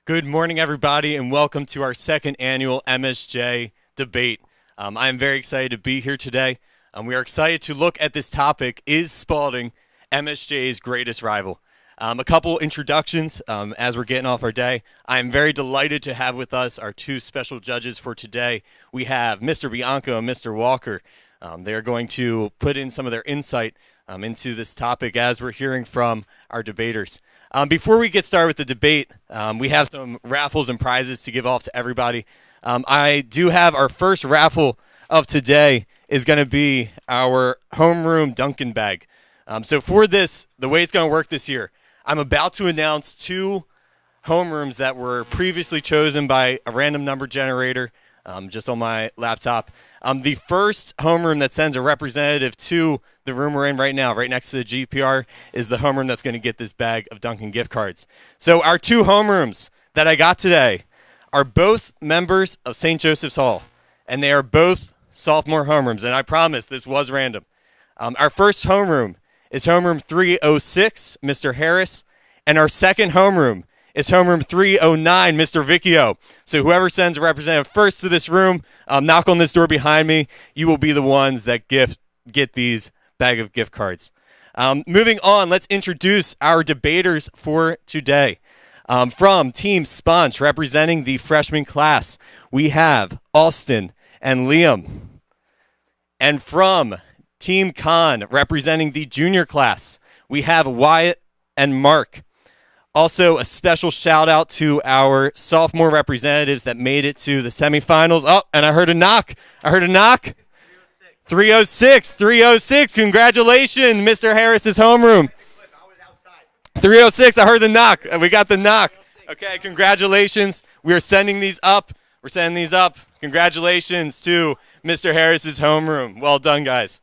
Good morning, everybody, and welcome to our second annual MSJ debate. I am very excited to be here today. We are excited to look at this topic: Is Spalding MSJ's greatest rival? A couple introductions as we're getting off our day. I am very delighted to have with us our two special judges for today. We have Mr. Bianco and Mr. Walker. They are going to put in some of their insight into this topic as we're hearing from our debaters. Before we get started with the debate, we have some raffles and prizes to give off to everybody. I do have our first raffle of today is going to be our homeroom Dunkin' bag. So for this, the way it's going to work this year, I'm about to announce two homerooms that were previously chosen by a random number generator just on my laptop. The first homeroom that sends a representative to the room we're in right now, right next to the GPR, is the homeroom that's going to get this bag of Dunkin' gift cards. So our two homerooms that I got today are both members of St. Joseph's Hall, and they are both sophomore homerooms, and I promise this was random. Our first homeroom is homeroom 306, Mr. Harris, and our second homeroom is homeroom 309, Mr. Vecchio. So whoever sends a representative first to this room, knock on this door behind me. You will be the ones that get these bag of gift cards. Moving on, let's introduce our debaters for today. From Team Sponge, representing the freshman class, we have Austin and Liam. And from Team Con, representing the junior class, we have Wyatt and Mark. Also, a special shout out to our sophomore representatives that made it to the semifinals. Oh, and I heard a knock. 306. 306. Congratulations, Mr. Harris's homeroom. 306. I heard the knock. We got the knock. Okay, congratulations. We are sending these up. Congratulations to Mr. Harris's homeroom. Well done, guys.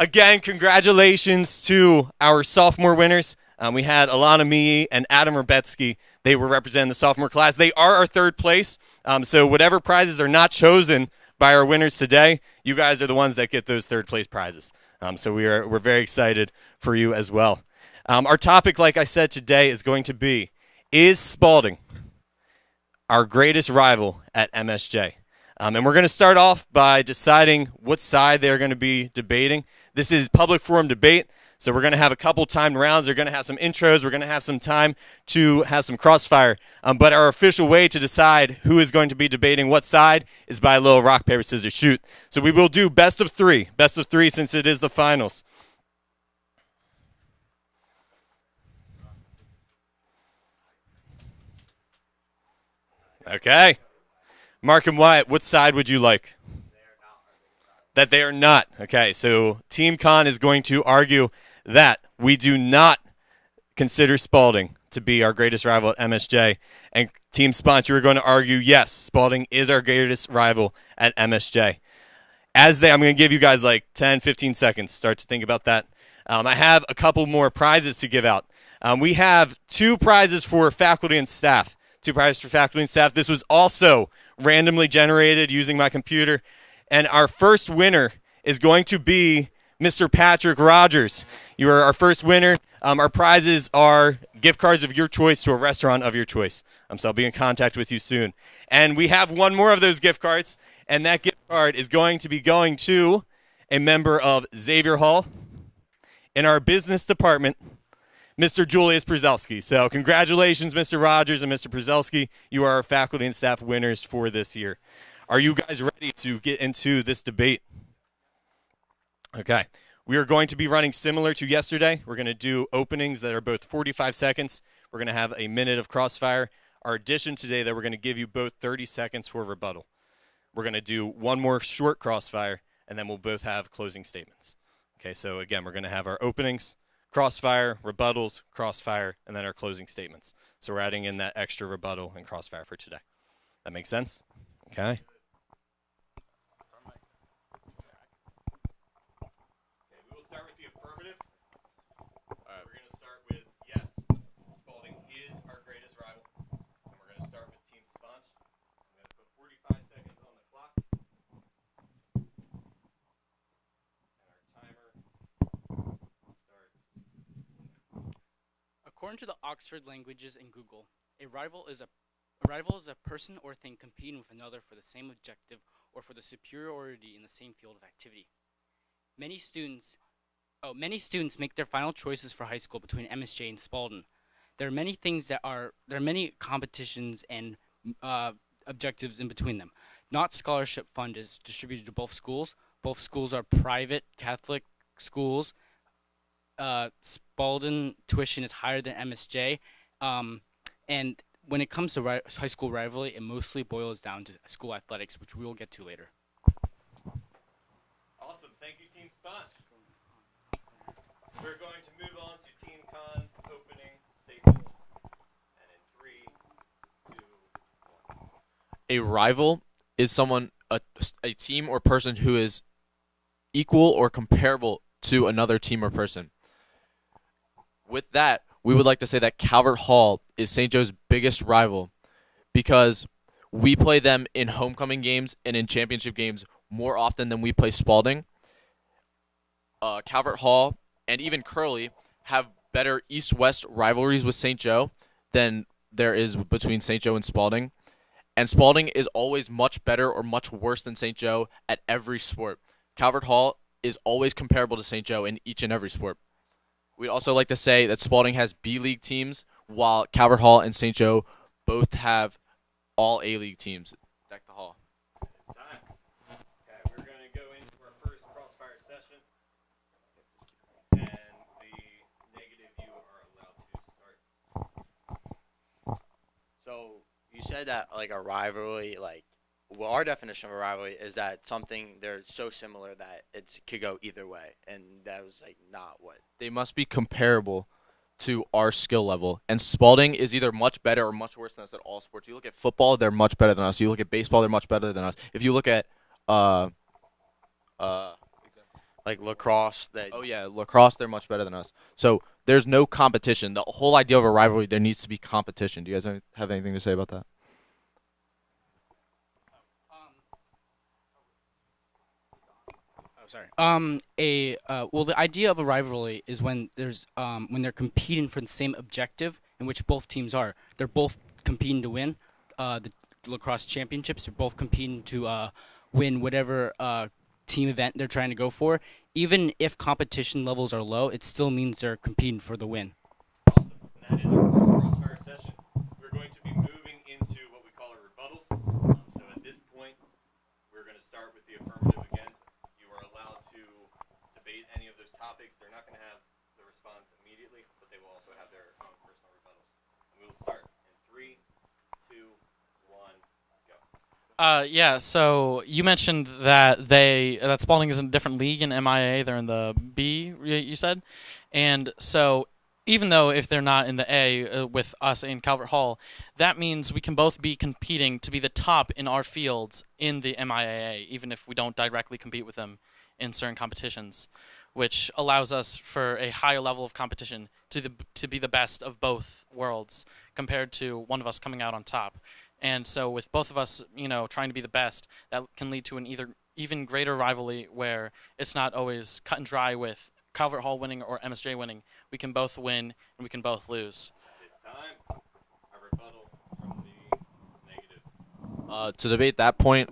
Again, congratulations to our sophomore winners. We had Alana Mee and Adam Rebetsky. They were representing the sophomore class. They are our third place. So whatever prizes are not chosen by our winners today, you guys are the ones that get those third place prizes. So we're very excited for you as well. Our topic, like I said today, is going to be: Is Spalding our greatest rival at MSJ? And we're going to start off by deciding what side they're going to be debating. This is public forum debate, so we're going to have a couple timed rounds. They're going to have some intros. We're going to have some time to have some crossfire. But our official way to decide who is going to be debating what side is by a little rock, paper, scissors, shoot. So we will do best of three since it is the finals. Okay. Mark and Wyatt, what side would you like? That they are not. Okay, so Team Con is going to argue that we do not consider Spalding to be our greatest rival at MSJ. And Team Sponge, you are going to argue, yes, Spalding is our greatest rival at MSJ. I'm going to give you guys like 10, 15 seconds to start to think about that. I have a couple more prizes to give out. We have two prizes for faculty and staff. This was also randomly generated using my computer. And our first winner is going to be Mr. Patrick Rogers. You are our first winner. Our prizes are gift cards of your choice to a restaurant of your choice. So I'll be in contact with you soon. And we have one more of those gift cards, and that gift card is going to be going to a member of Xavier Hall in our business department, Mr. Julius Przelski. So congratulations, Mr. Rogers and Mr. Przelski. You are our faculty and staff winners for this year. Are you guys ready to get into this debate? Okay. We are going to be running similar to yesterday. We're going to do openings that are both 45 seconds. We're going to have a minute of crossfire. Our addition today that we're going to give you both 30 seconds for rebuttal. We're going to do one more short crossfire, and then we'll both have closing statements. Okay, so again, we're going to have our openings, crossfire, rebuttals, crossfire, and then our closing statements. So we're adding in that extra rebuttal and crossfire for today. That makes sense? Okay. According to the Oxford Languages and Google, a rival is a person or thing competing with another for the same objective or for the superiority in the same field of activity. Many students make their final choices for high school between MSJ and Spalding. There are many competitions and objectives in between them. Not scholarship fund is distributed to both schools. Both schools are private Catholic schools. Spalding tuition is higher than MSJ, and when it comes to high school rivalry, it mostly boils down to school athletics, which we will get to later. Awesome. Thank you, Team Spot. We're going to move on to Team Con's opening statements. And in 3, 2, 1. A rival is someone, a team or person who is equal or comparable to another team or person. With that, we would like to say that Calvert Hall is St. Joe's biggest rival because we play them in homecoming games and in championship games more often than we play Spalding. Calvert Hall and even Curley have better east-west rivalries with St. Joe than there is between St. Joe and Spalding. And Spalding is always much better or much worse than St. Joe at every sport. Calvert Hall is always comparable to St. Joe in each and every sport. We'd also like to say that Spalding has B-League teams, while Calvert Hall and St. Joe both have all A-League teams. Deck the hall. It's time. Okay, we're going to go into our first crossfire session. And the negative, you are allowed to start. So you said that like a rivalry, well, our definition of a rivalry is that something they're so similar that it could go either way, and that was not what. They must be comparable to our skill level. And Spalding is either much better or much worse than us at all sports. You look at football, they're much better than us. You look at baseball, they're much better than us. If you look at Like lacrosse, lacrosse, they're much better than us. So there's no competition. The whole idea of a rivalry, there needs to be competition. Do you guys have anything to say about that? The idea of a rivalry is when they're competing for the same objective in which both teams are. They're both competing to win the lacrosse championships. They're both competing to win whatever team event they're trying to go for. Even if competition levels are low, it still means they're competing for the win. Awesome. And that is our first crossfire session. We're going to be moving into what we call our rebuttals. So at this point, we're going to start with the affirmative again. You are allowed to debate any of those topics. They're not going to have the response immediately, but they will also have their own personal rebuttals. And we will start in 3, 2, 1, go. So you mentioned that that Spalding is in a different league in MIA. They're in the B, you said. And so even though if they're not in the A with us in Calvert Hall, that means we can both be competing to be the top in our fields in the MIAA, even if we don't directly compete with them in certain competitions, which allows us for a higher level of competition to be the best of both worlds compared to one of us coming out on top. And so with both of us, trying to be the best, that can lead to an even greater rivalry where it's not always cut and dry with Calvert Hall winning or MSJ winning. We can both win and we can both lose. This time, a rebuttal from the negative. To debate that point,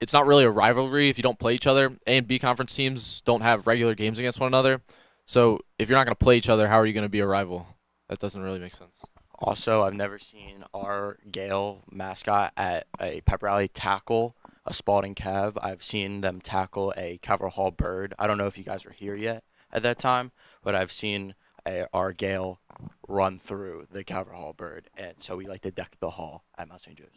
it's not really a rivalry if you don't play each other. A and B conference teams don't have regular games against one another. So if you're not going to play each other, how are you going to be a rival? That doesn't really make sense. Also, I've never seen our Gale mascot at a pep rally tackle a Spalding Cav. I've seen them tackle a Calvert Hall bird. I don't know if you guys were here yet at that time, but I've seen our Gale run through the Calvert Hall bird, and so we like to deck the hall at Mount St. Joe's.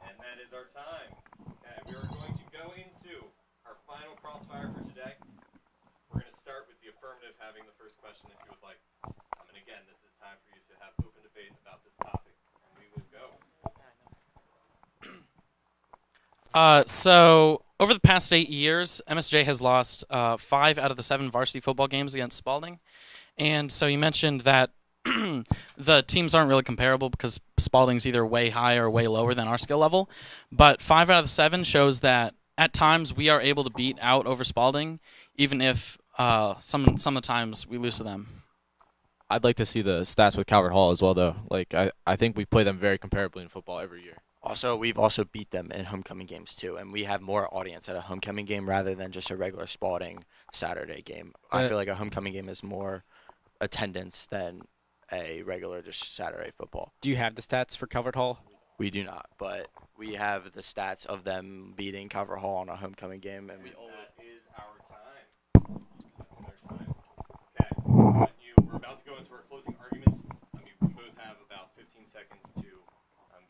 And that is our time. Okay, we are going to go into our final crossfire for today. We're going to start with the affirmative having the first question if you would like. And again, this is time for you to have open debate about this topic. And we will go. So over the past 8 years, MSJ has lost 5 out of the 7 varsity football games against Spalding. And so you mentioned that the teams aren't really comparable because Spalding's either way higher or way lower than our skill level. But 5 out of the 7 shows that at times we are able to beat out over Spalding, even if some of the times we lose to them. I'd like to see the stats with Calvert Hall as well, though. Like I think we play them very comparably in football every year. Also, we've also beat them in homecoming games too, and we have more audience at a homecoming game rather than just a regular Spalding Saturday game. I feel like a homecoming game is more attendance than a regular just Saturday football. Do you have the stats for Calvert Hall? We do not, but we have the stats of them beating Calvert Hall on a homecoming game, and That is our time. Okay. We're about to go into our closing arguments. You both have about 15 seconds to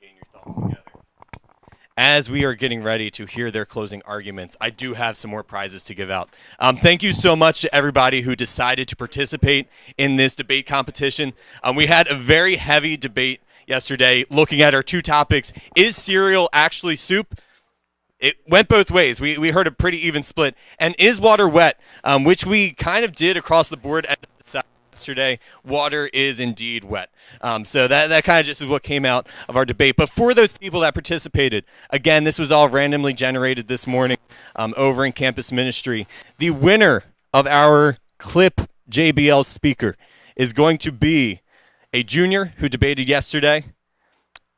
gain your thoughts together. As we are getting ready to hear their closing arguments, I do have some more prizes to give out. Thank you so much to everybody who decided to participate in this debate competition. We had a very heavy debate yesterday looking at our two topics. Is cereal actually soup? It went both ways. We heard a pretty even split. And is water wet? Which we kind of did across the board at yesterday. Water is indeed wet. So that kind of just is what came out of our debate. But for those people that participated, again, this was all randomly generated this morning over in Campus Ministry. The winner of our Clip JBL speaker is going to be a junior who debated yesterday,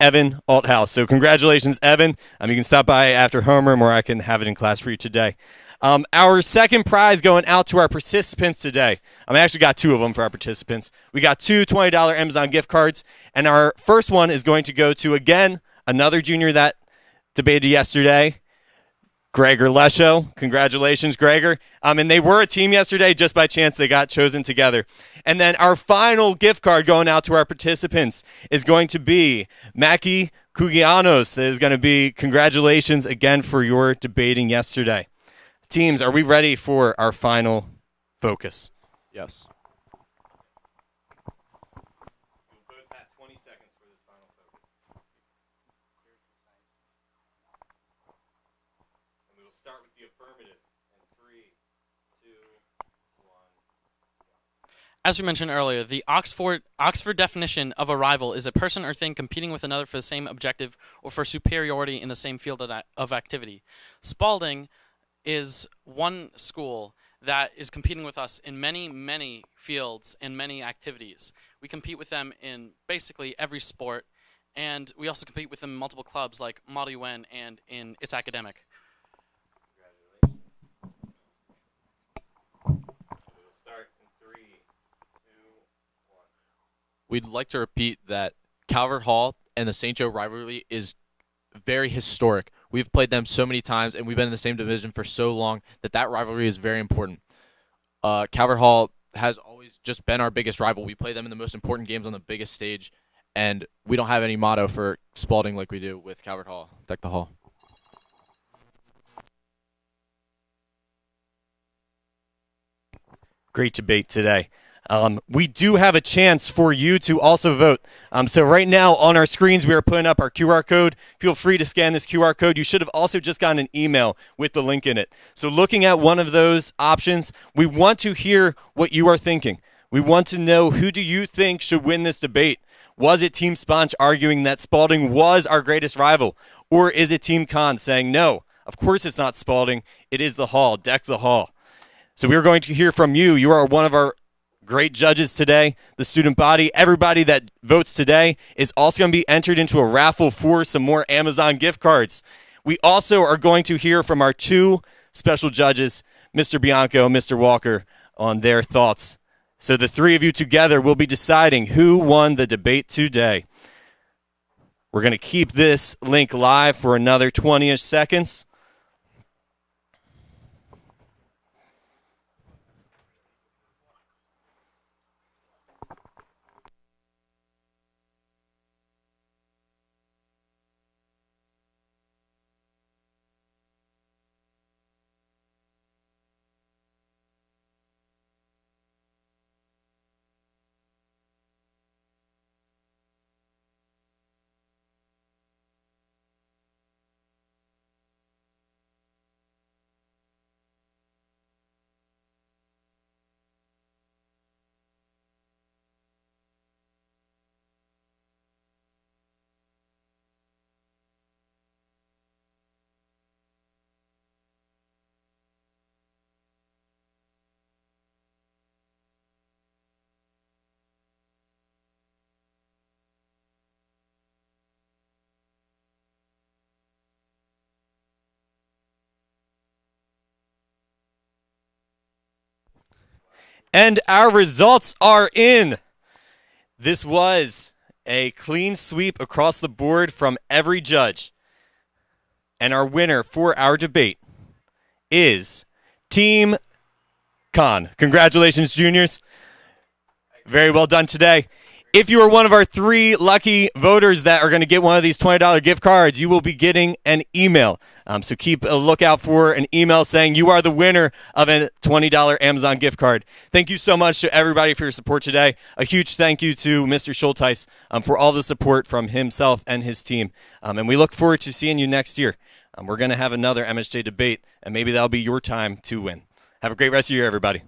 Evan Althouse. So congratulations, Evan. You can stop by after homeroom, or I can have it in class for you today. Our second prize going out to our participants today. I actually got two of them for our participants. We got two $20 Amazon gift cards, and our first one is going to go to, again, another junior that debated yesterday, Gregor Lesho. Congratulations, Gregor. And they were a team yesterday. Just by chance, they got chosen together. And then our final gift card going out to our participants is going to be Mackie Kugianos. That is going to be congratulations again for your debating yesterday. Teams, are we ready for our final focus? Yes. We'll both have 20 seconds for this final focus. And we will start with the affirmative. In 3, 2, 1. As we mentioned earlier, the Oxford definition of a rival is a person or thing competing with another for the same objective or for superiority in the same field of activity. Spalding is one school that is competing with us in many, many fields and many activities. We compete with them in basically every sport, and we also compete with them in multiple clubs like Model UN and in its academic. We'll start in 3, 2, 1. We'd like to repeat that Calvert Hall and the St. Joe rivalry is very historic. We've played them so many times, and we've been in the same division for so long that rivalry is very important. Calvert Hall has always just been our biggest rival. We play them in the most important games on the biggest stage, and we don't have any motto for Spalding like we do with Calvert Hall. Deck the Hall. Great debate today. We do have a chance for you to also vote. So right now on our screens, we are putting up our QR code. Feel free to scan this QR code. You should have also just gotten an email with the link in it. So looking at one of those options, we want to hear what you are thinking. We want to know, who do you think should win this debate? Was it Team Sponge arguing that Spalding was our greatest rival? Or is it Team Con saying, no, of course it's not Spalding. It is the Hall. Deck the Hall. So we are going to hear from you. You are one of our great judges today, the student body. Everybody that votes today is also going to be entered into a raffle for some more Amazon gift cards. We also are going to hear from our two special judges, Mr. Bianco and Mr. Walker, on their thoughts. So the three of you together will be deciding who won the debate today. We're going to keep this link live for another 20-ish seconds. And our results are in. This was a clean sweep across the board from every judge. And our winner for our debate is Team Con. Congratulations, juniors. Very well done today. If you are one of our 3 lucky voters that are going to get one of these $20 gift cards, you will be getting an email. So keep a lookout for an email saying you are the winner of a $20 Amazon gift card. Thank you so much to everybody for your support today. A huge thank you to Mr. Schulteis for all the support from himself and his team. And we look forward to seeing you next year. We're going to have another MSJ debate, and maybe that'll be your time to win. Have a great rest of your year, everybody.